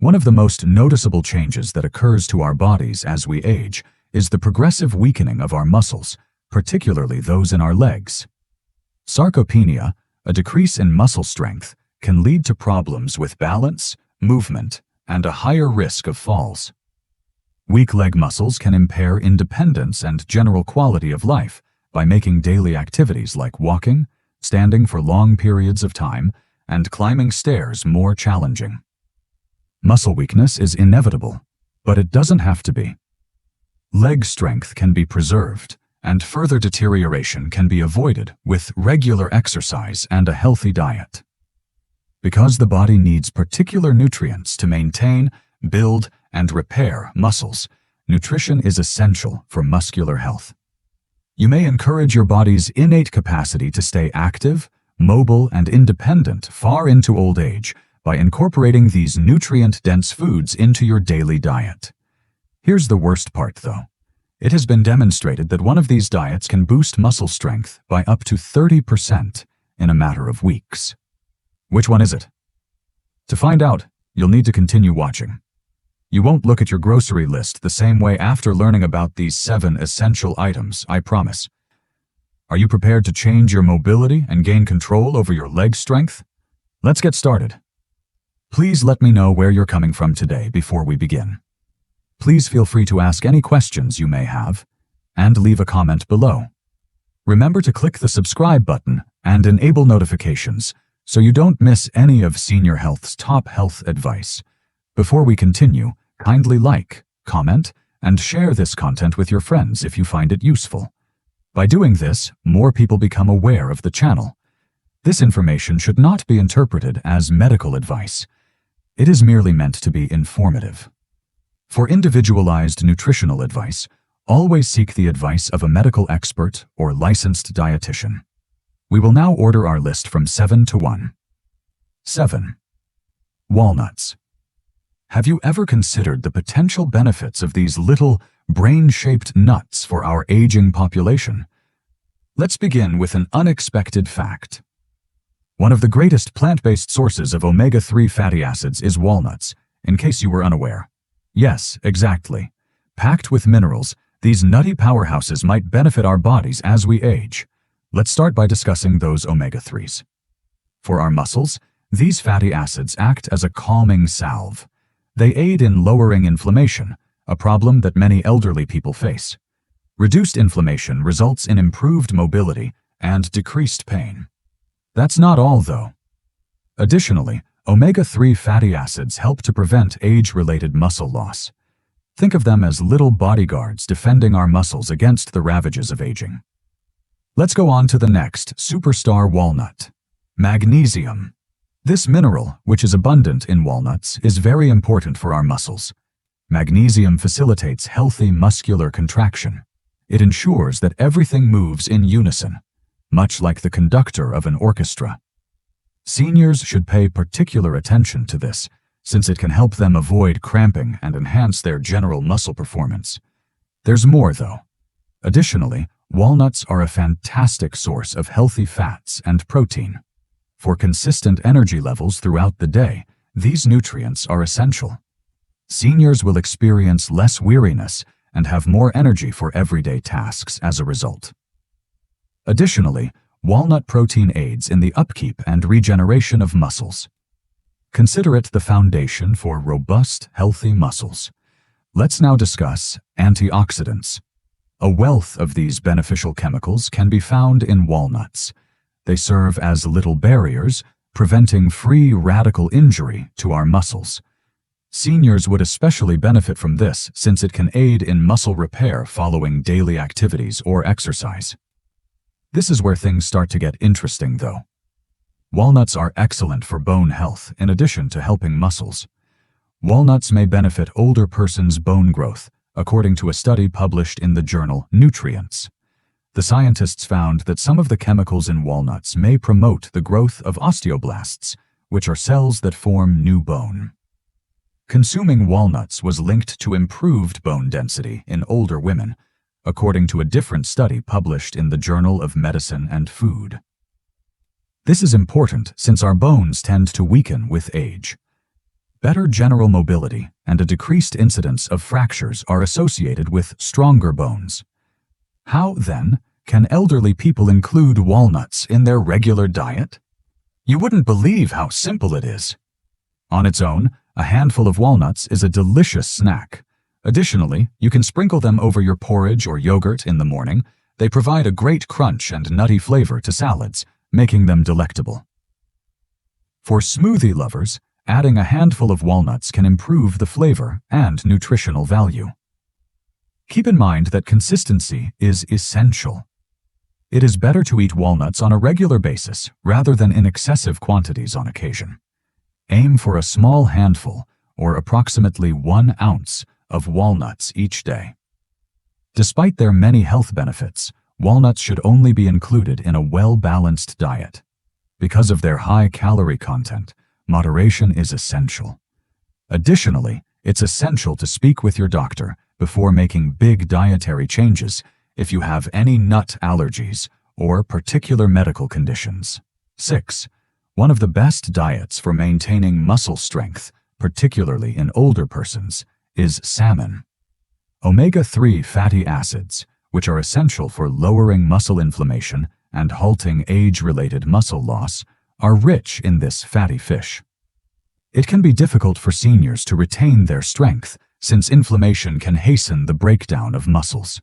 One of the most noticeable changes that occurs to our bodies as we age is the progressive weakening of our muscles, particularly those in our legs. Sarcopenia, a decrease in muscle strength, can lead to problems with balance, movement, and a higher risk of falls. Weak leg muscles can impair independence and general quality of life by making daily activities like walking, standing for long periods of time, and climbing stairs more challenging. Muscle weakness is inevitable, but it doesn't have to be. Leg strength can be preserved, and further deterioration can be avoided with regular exercise and a healthy diet. Because the body needs particular nutrients to maintain, build, and repair muscles, nutrition is essential for muscular health. You may encourage your body's innate capacity to stay active, mobile, and independent far into old age by incorporating these nutrient-dense foods into your daily diet. Here's the worst part, though. It has been demonstrated that one of these diets can boost muscle strength by up to 30% in a matter of weeks. Which one is it? To find out, you'll need to continue watching. You won't look at your grocery list the same way after learning about these 7 essential items, I promise. Are you prepared to change your mobility and gain control over your leg strength? Let's get started. Please let me know where you're coming from today before we begin. Please feel free to ask any questions you may have, and leave a comment below. Remember to click the subscribe button and enable notifications so you don't miss any of Senior Health's top health advice. Before we continue, kindly like, comment, and share this content with your friends if you find it useful. By doing this, more people become aware of the channel. This information should not be interpreted as medical advice. It is merely meant to be informative. For individualized nutritional advice, always seek the advice of a medical expert or licensed dietitian. We will now order our list from 7 to 1. 7. Walnuts. Have you ever considered the potential benefits of these little, brain-shaped nuts for our aging population? Let's begin with an unexpected fact. One of the greatest plant-based sources of omega-3 fatty acids is walnuts, in case you were unaware. Yes, exactly. Packed with minerals, these nutty powerhouses might benefit our bodies as we age. Let's start by discussing those omega-3s. For our muscles, these fatty acids act as a calming salve. They aid in lowering inflammation, a problem that many elderly people face. Reduced inflammation results in improved mobility and decreased pain. That's not all, though. Additionally, omega-3 fatty acids help to prevent age-related muscle loss. Think of them as little bodyguards defending our muscles against the ravages of aging. Let's go on to the next superstar walnut, magnesium. This mineral, which is abundant in walnuts, is very important for our muscles. Magnesium facilitates healthy muscular contraction. It ensures that everything moves in unison, much like the conductor of an orchestra. Seniors should pay particular attention to this, since it can help them avoid cramping and enhance their general muscle performance. There's more, though. Additionally, walnuts are a fantastic source of healthy fats and protein. For consistent energy levels throughout the day, these nutrients are essential. Seniors will experience less weariness and have more energy for everyday tasks as a result. Additionally, walnut protein aids in the upkeep and regeneration of muscles. Consider it the foundation for robust, healthy muscles. Let's now discuss antioxidants. A wealth of these beneficial chemicals can be found in walnuts. They serve as little barriers, preventing free radical injury to our muscles. Seniors would especially benefit from this since it can aid in muscle repair following daily activities or exercise. This is where things start to get interesting, though. Walnuts are excellent for bone health in addition to helping muscles. Walnuts may benefit older persons' bone growth, according to a study published in the journal Nutrients. The scientists found that some of the chemicals in walnuts may promote the growth of osteoblasts, which are cells that form new bone. Consuming walnuts was linked to improved bone density in older women, according to a different study published in the Journal of Medicine and Food. This is important since our bones tend to weaken with age. Better general mobility and a decreased incidence of fractures are associated with stronger bones. How, then, can elderly people include walnuts in their regular diet? You wouldn't believe how simple it is. On its own, a handful of walnuts is a delicious snack. Additionally, you can sprinkle them over your porridge or yogurt in the morning. They provide a great crunch and nutty flavor to salads, making them delectable. For smoothie lovers, adding a handful of walnuts can improve the flavor and nutritional value. Keep in mind that consistency is essential. It is better to eat walnuts on a regular basis rather than in excessive quantities on occasion. Aim for a small handful, or approximately 1 ounce, of walnuts each day. Despite their many health benefits, walnuts should only be included in a well-balanced diet. Because of their high calorie content, moderation is essential. Additionally, it's essential to speak with your doctor before making big dietary changes if you have any nut allergies or particular medical conditions. 6. One of the best diets for maintaining muscle strength, particularly in older persons, is salmon. Omega-3 fatty acids, which are essential for lowering muscle inflammation and halting age-related muscle loss, are rich in this fatty fish. It can be difficult for seniors to retain their strength since inflammation can hasten the breakdown of muscles.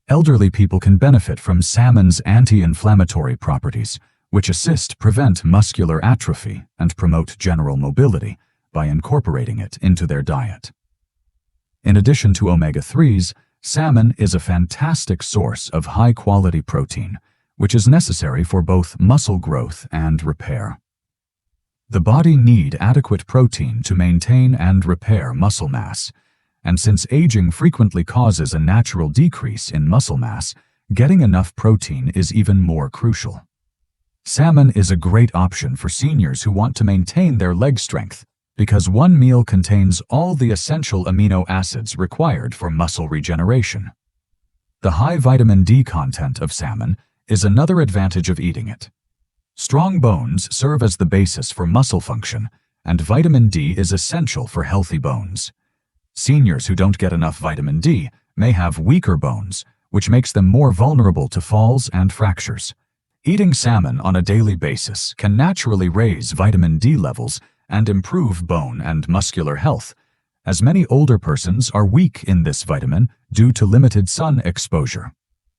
Elderly people can benefit from salmon's anti-inflammatory properties, which assist prevent muscular atrophy and promote general mobility by incorporating it into their diet. In addition to omega-3s, salmon is a fantastic source of high-quality protein, which is necessary for both muscle growth and repair. The body needs adequate protein to maintain and repair muscle mass, and since aging frequently causes a natural decrease in muscle mass, getting enough protein is even more crucial. Salmon is a great option for seniors who want to maintain their leg strength because one meal contains all the essential amino acids required for muscle regeneration. The high vitamin D content of salmon is another advantage of eating it. Strong bones serve as the basis for muscle function, and vitamin D is essential for healthy bones. Seniors who don't get enough vitamin D may have weaker bones, which makes them more vulnerable to falls and fractures. Eating salmon on a daily basis can naturally raise vitamin D levels and improve bone and muscular health, as many older persons are weak in this vitamin due to limited sun exposure.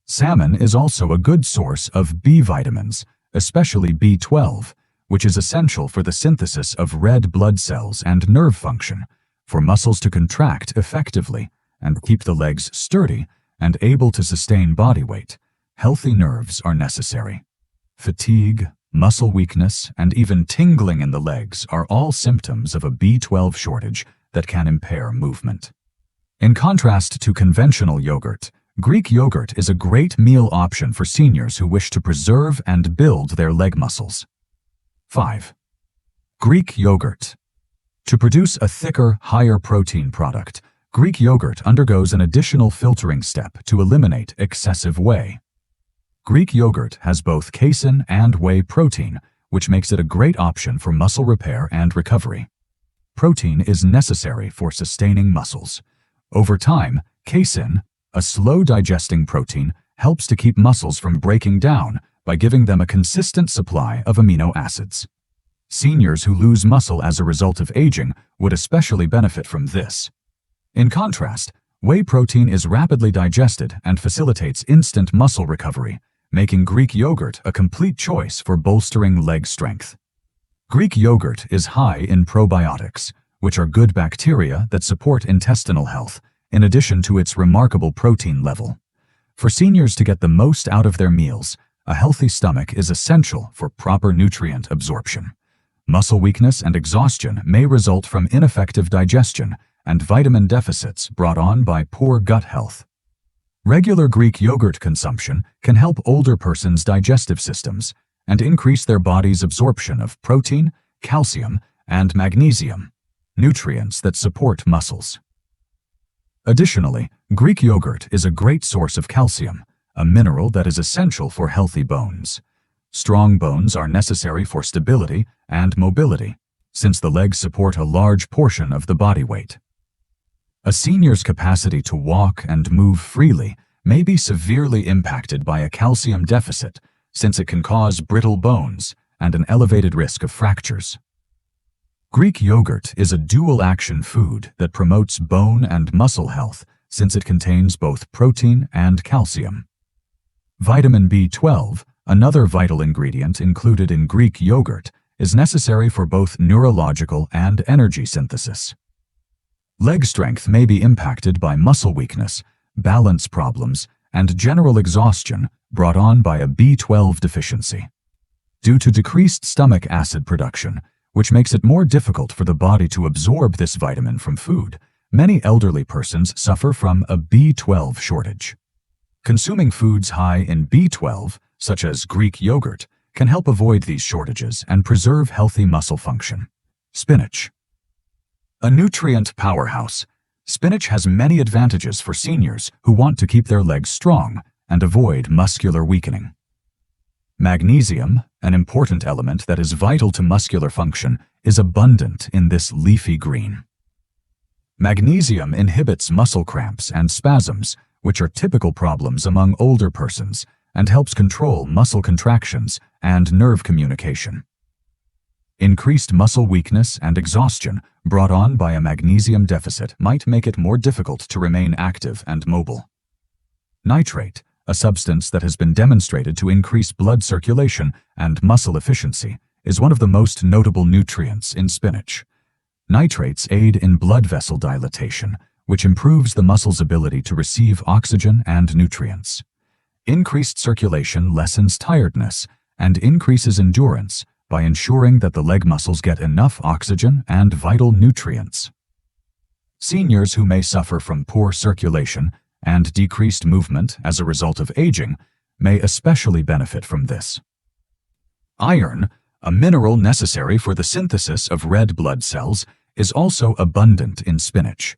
Salmon is also a good source of B vitamins, especially B12, which is essential for the synthesis of red blood cells and nerve function, for muscles to contract effectively and keep the legs sturdy and able to sustain body weight. Healthy nerves are necessary. Fatigue, muscle weakness, and even tingling in the legs are all symptoms of a B12 shortage that can impair movement. In contrast to conventional yogurt, Greek yogurt is a great meal option for seniors who wish to preserve and build their leg muscles. 5. Greek yogurt. To produce a thicker, higher protein product, Greek yogurt undergoes an additional filtering step to eliminate excessive whey. Greek yogurt has both casein and whey protein, which makes it a great option for muscle repair and recovery. Protein is necessary for sustaining muscles. Over time, casein, a slow-digesting protein, helps to keep muscles from breaking down by giving them a consistent supply of amino acids. Seniors who lose muscle as a result of aging would especially benefit from this. In contrast, whey protein is rapidly digested and facilitates instant muscle recovery, making Greek yogurt a complete choice for bolstering leg strength. Greek yogurt is high in probiotics, which are good bacteria that support intestinal health, in addition to its remarkable protein level. For seniors to get the most out of their meals, a healthy stomach is essential for proper nutrient absorption. Muscle weakness and exhaustion may result from ineffective digestion and vitamin deficits brought on by poor gut health. Regular Greek yogurt consumption can help older persons' digestive systems and increase their body's absorption of protein, calcium, and magnesium, nutrients that support muscles. Additionally, Greek yogurt is a great source of calcium, a mineral that is essential for healthy bones. Strong bones are necessary for stability and mobility, since the legs support a large portion of the body weight. A senior's capacity to walk and move freely may be severely impacted by a calcium deficit, since it can cause brittle bones and an elevated risk of fractures. Greek yogurt is a dual-action food that promotes bone and muscle health since it contains both protein and calcium. Vitamin B12, another vital ingredient included in Greek yogurt, is necessary for both neurological and energy synthesis. Leg strength may be impacted by muscle weakness, balance problems, and general exhaustion brought on by a B12 deficiency. Due to decreased stomach acid production, which makes it more difficult for the body to absorb this vitamin from food, many elderly persons suffer from a B12 shortage. Consuming foods high in B12, such as Greek yogurt, can help avoid these shortages and preserve healthy muscle function. Spinach. A nutrient powerhouse, spinach has many advantages for seniors who want to keep their legs strong and avoid muscular weakening. Magnesium, an important element that is vital to muscular function, is abundant in this leafy green. Magnesium inhibits muscle cramps and spasms, which are typical problems among older persons, and helps control muscle contractions and nerve communication. Increased muscle weakness and exhaustion brought on by a magnesium deficit might make it more difficult to remain active and mobile. Nitrate, a substance that has been demonstrated to increase blood circulation and muscle efficiency, is one of the most notable nutrients in spinach. Nitrates aid in blood vessel dilatation, which improves the muscle's ability to receive oxygen and nutrients. Increased circulation lessens tiredness and increases endurance by ensuring that the leg muscles get enough oxygen and vital nutrients. Seniors who may suffer from poor circulation and decreased movement as a result of aging may especially benefit from this. Iron, a mineral necessary for the synthesis of red blood cells, is also abundant in spinach.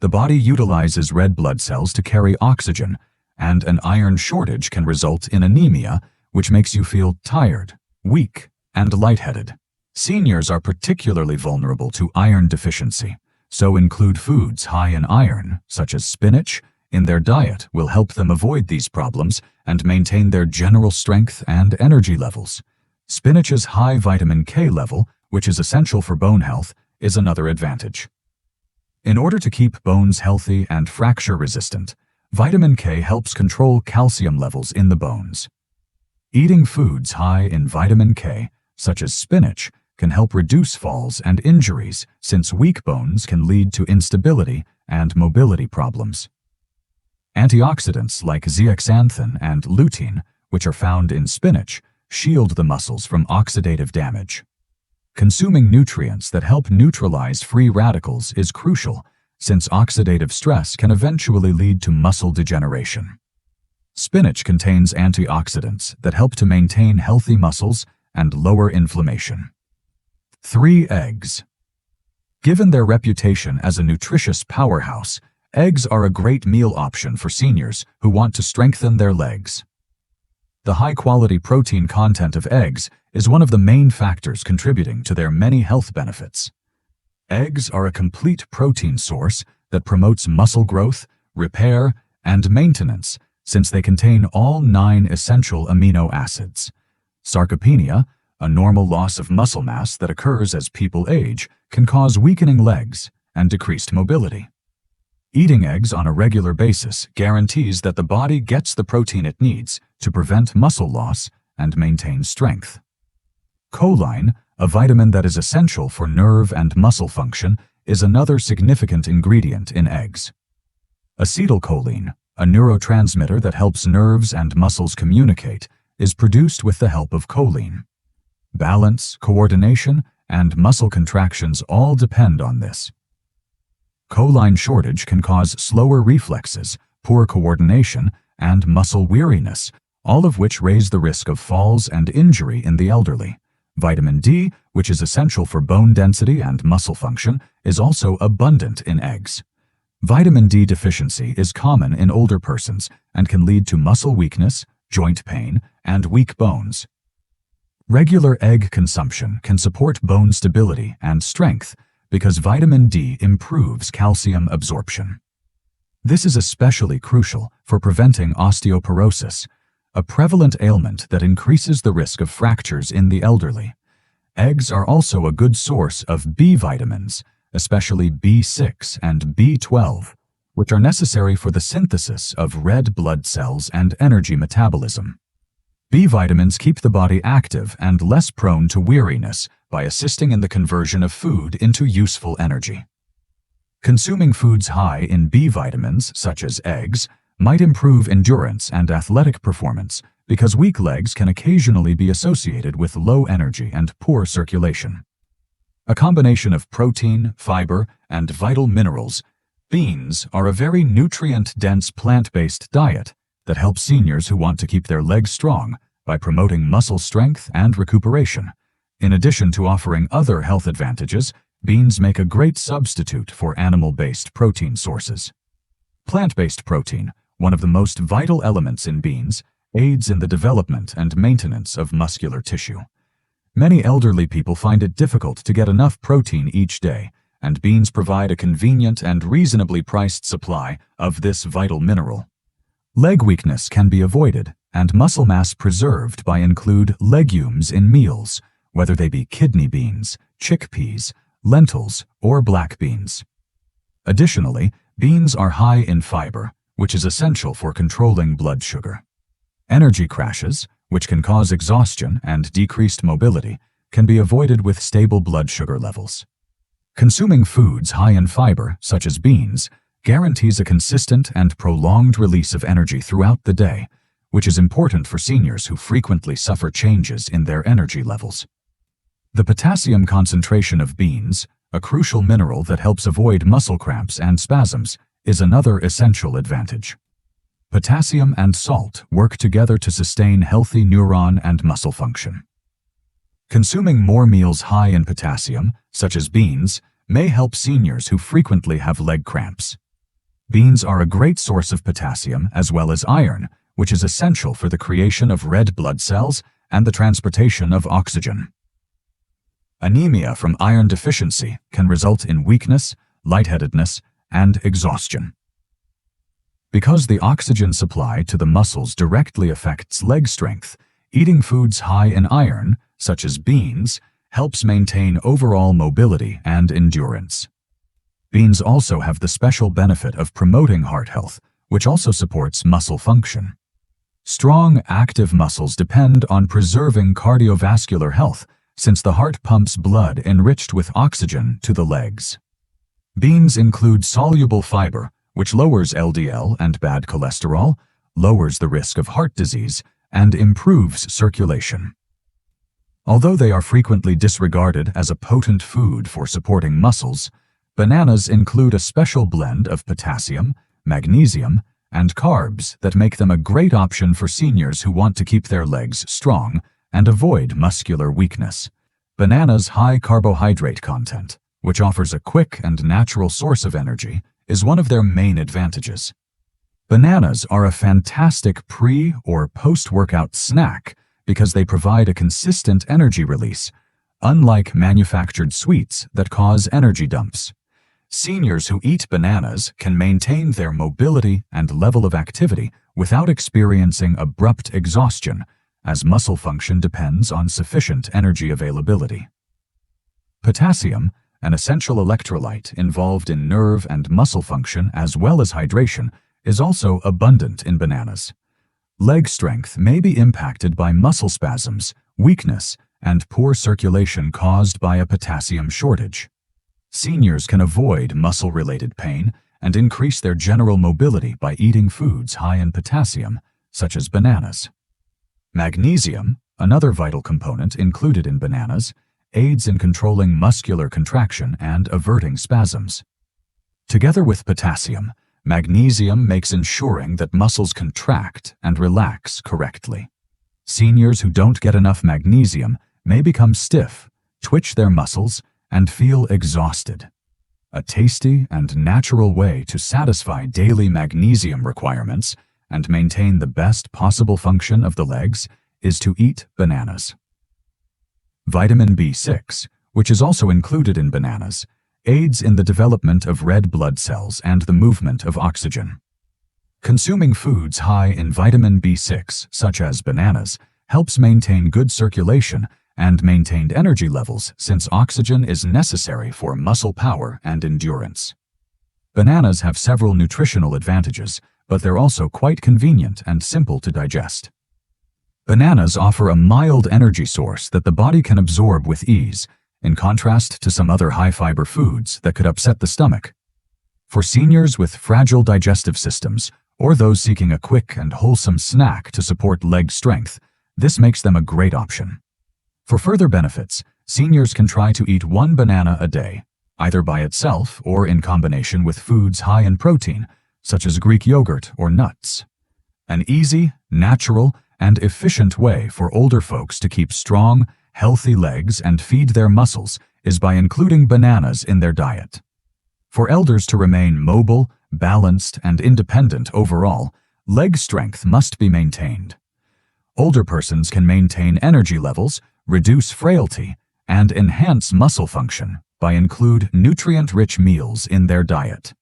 The body utilizes red blood cells to carry oxygen, and an iron shortage can result in anemia, which makes you feel tired, weak, and lightheaded. Seniors are particularly vulnerable to iron deficiency, so include foods high in iron, such as spinach, in their diet will help them avoid these problems and maintain their general strength and energy levels. Spinach's high vitamin K level, which is essential for bone health, is another advantage. In order to keep bones healthy and fracture-resistant, vitamin K helps control calcium levels in the bones. Eating foods high in vitamin K, such as spinach, can help reduce falls and injuries since weak bones can lead to instability and mobility problems. Antioxidants like zeaxanthin and lutein, which are found in spinach, shield the muscles from oxidative damage. Consuming nutrients that help neutralize free radicals is crucial, since oxidative stress can eventually lead to muscle degeneration. Spinach contains antioxidants that help to maintain healthy muscles and lower inflammation. 3 eggs. Given their reputation as a nutritious powerhouse, eggs are a great meal option for seniors who want to strengthen their legs. The high-quality protein content of eggs is one of the main factors contributing to their many health benefits. Eggs are a complete protein source that promotes muscle growth, repair, and maintenance, since they contain all 9 essential amino acids. Sarcopenia, a normal loss of muscle mass that occurs as people age, can cause weakening legs and decreased mobility. Eating eggs on a regular basis guarantees that the body gets the protein it needs to prevent muscle loss and maintain strength. Choline, a vitamin that is essential for nerve and muscle function, is another significant ingredient in eggs. Acetylcholine, a neurotransmitter that helps nerves and muscles communicate, is produced with the help of choline. Balance, coordination, and muscle contractions all depend on this. Choline shortage can cause slower reflexes, poor coordination, and muscle weariness, all of which raise the risk of falls and injury in the elderly. Vitamin D, which is essential for bone density and muscle function, is also abundant in eggs. Vitamin D deficiency is common in older persons and can lead to muscle weakness, joint pain, and weak bones. Regular egg consumption can support bone stability and strength because vitamin D improves calcium absorption. This is especially crucial for preventing osteoporosis, a prevalent ailment that increases the risk of fractures in the elderly. Eggs are also a good source of B vitamins, especially B6 and B12, which are necessary for the synthesis of red blood cells and energy metabolism. B vitamins keep the body active and less prone to weariness by assisting in the conversion of food into useful energy. Consuming foods high in B vitamins, such as eggs, might improve endurance and athletic performance because weak legs can occasionally be associated with low energy and poor circulation. A combination of protein, fiber, and vital minerals, beans are a very nutrient-dense plant-based diet that helps seniors who want to keep their legs strong by promoting muscle strength and recuperation. In addition to offering other health advantages, beans make a great substitute for animal-based protein sources. Plant-based protein, one of the most vital elements in beans, aids in the development and maintenance of muscular tissue. Many elderly people find it difficult to get enough protein each day, and beans provide a convenient and reasonably priced supply of this vital mineral. Leg weakness can be avoided and muscle mass preserved by include legumes in meals, whether they be kidney beans, chickpeas, lentils, or black beans. Additionally, beans are high in fiber, which is essential for controlling blood sugar. Energy crashes, which can cause exhaustion and decreased mobility, can be avoided with stable blood sugar levels. Consuming foods high in fiber, such as beans, guarantees a consistent and prolonged release of energy throughout the day, which is important for seniors who frequently suffer changes in their energy levels. The potassium concentration of beans, a crucial mineral that helps avoid muscle cramps and spasms, is another essential advantage. Potassium and salt work together to sustain healthy neuron and muscle function. Consuming more meals high in potassium, such as beans, may help seniors who frequently have leg cramps. Beans are a great source of potassium as well as iron, which is essential for the creation of red blood cells and the transportation of oxygen. Anemia from iron deficiency can result in weakness, lightheadedness, and exhaustion. Because the oxygen supply to the muscles directly affects leg strength, eating foods high in iron, such as beans, helps maintain overall mobility and endurance. Beans also have the special benefit of promoting heart health, which also supports muscle function. Strong, active muscles depend on preserving cardiovascular health, since the heart pumps blood enriched with oxygen to the legs. Beans include soluble fiber, which lowers LDL and bad cholesterol, lowers the risk of heart disease, and improves circulation. Although they are frequently disregarded as a potent food for supporting muscles, bananas include a special blend of potassium, magnesium, and carbs that make them a great option for seniors who want to keep their legs strong and avoid muscular weakness. Bananas' high carbohydrate content, which offers a quick and natural source of energy, is one of their main advantages. Bananas are a fantastic pre- or post-workout snack because they provide a consistent energy release, unlike manufactured sweets that cause energy dumps. Seniors who eat bananas can maintain their mobility and level of activity without experiencing abrupt exhaustion, as muscle function depends on sufficient energy availability. Potassium, an essential electrolyte involved in nerve and muscle function as well as hydration, is also abundant in bananas. Leg strength may be impacted by muscle spasms, weakness, and poor circulation caused by a potassium shortage. Seniors can avoid muscle-related pain and increase their general mobility by eating foods high in potassium, such as bananas. Magnesium, another vital component included in bananas, aids in controlling muscular contraction and averting spasms. Together with potassium, magnesium makes ensuring that muscles contract and relax correctly. Seniors who don't get enough magnesium may become stiff, twitch their muscles, and feel exhausted. A tasty and natural way to satisfy daily magnesium requirements and maintain the best possible function of the legs is to eat bananas. Vitamin B6, which is also included in bananas, aids in the development of red blood cells and the movement of oxygen. Consuming foods high in vitamin B6, such as bananas, helps maintain good circulation and maintained energy levels since oxygen is necessary for muscle power and endurance. Bananas have several nutritional advantages, but they're also quite convenient and simple to digest. Bananas offer a mild energy source that the body can absorb with ease, in contrast to some other high-fiber foods that could upset the stomach. For seniors with fragile digestive systems, or those seeking a quick and wholesome snack to support leg strength, this makes them a great option. For further benefits, seniors can try to eat 1 banana a day, either by itself or in combination with foods high in protein, such as Greek yogurt or nuts. An easy, natural, and efficient way for older folks to keep strong, healthy legs and feed their muscles is by including bananas in their diet. For elders to remain mobile, balanced, and independent overall, leg strength must be maintained. Older persons can maintain energy levels, reduce frailty, and enhance muscle function by include nutrient-rich meals in their diet.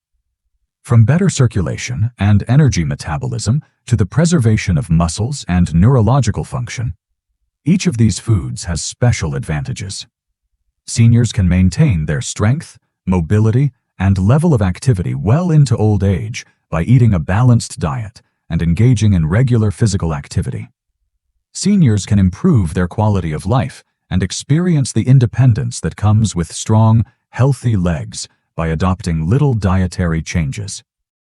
From better circulation and energy metabolism to the preservation of muscles and neurological function, each of these foods has special advantages. Seniors can maintain their strength, mobility, and level of activity well into old age by eating a balanced diet and engaging in regular physical activity. Seniors can improve their quality of life and experience the independence that comes with strong, healthy legs by adopting little dietary changes.